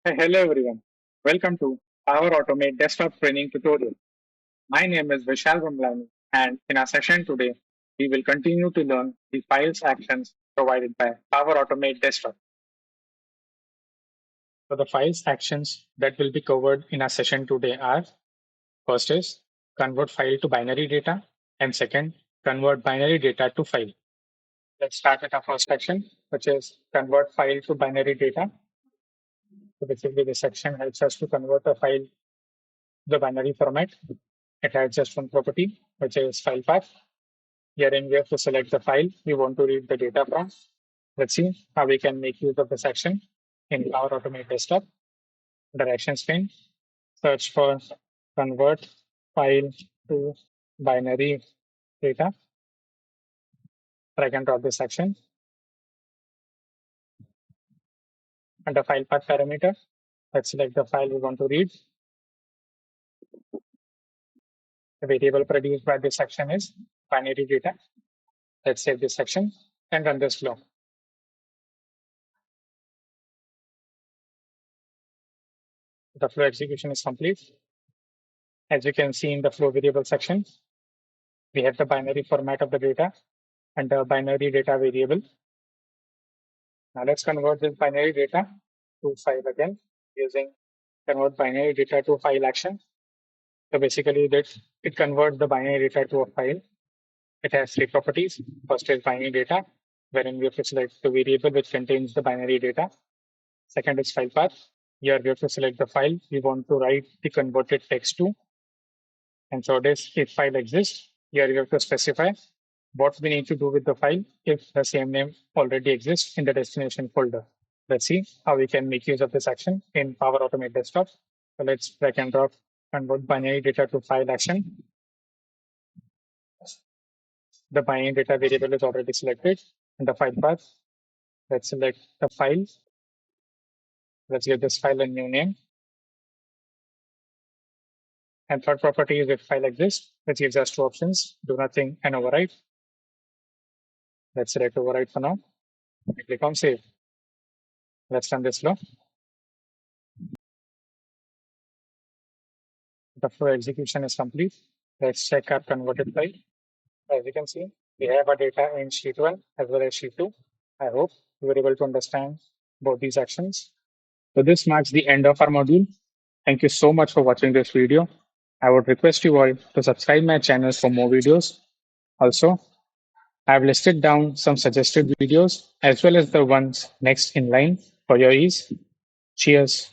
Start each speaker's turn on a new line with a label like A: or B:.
A: Hello everyone. Welcome to our Automate Desktop Training tutorial. My name is Vishal Ramlani, and in our session today, we will continue to learn the files actions provided by Power Automate Desktop. So the files actions that will be covered in our session today are: first is convert file to binary data, and second, convert binary data to file. Let's start with our first section, which is convert file to binary data. So basically, this section helps us to convert a file to the binary format. It has just one property, which is file path. Herein, we have to select the file we want to read the data from. Let's see how we can make use of this action in Power Automate Desktop. Under Actions pane, search for convert file to binary data. Drag and drop this action. Under file path parameter, let's select the file we want to read. The variable produced by this action is binary data. Let's save this section and run this flow. The flow execution is complete. As you can see in the flow variable section, we have the binary format of the data and the binary data variable. Now let's convert this binary data to file again using convert binary data to file action. So basically that it converts the binary data to a file. It has three properties. First is binary data, wherein we have to select the variable which contains the binary data. Second is file path. Here we have to select the file we want to write the converted text to. And third is if file exists. Here you have to specify what we need to do with the file if the same name already exists in the destination folder. Let's see how we can make use of this action in Power Automate Desktop. So let's drag and drop convert binary data to file action. The binary data variable is already selected in the file path. Let's select the file. Let's give this file a new name. And third property is if file exists, which gives us two options, do nothing and overwrite. Let's select overwrite for now. Click on save. Let's run this flow. The flow execution is complete. Let's check our converted file. As you can see, we have our data in sheet 1 as well as sheet 2. I hope you were able to understand both these actions. So this marks the end of our module. Thank you so much for watching this video. I would request you all to subscribe my channel for more videos. Also, I have listed down some suggested videos as well as the ones next in line for your ease. Cheers.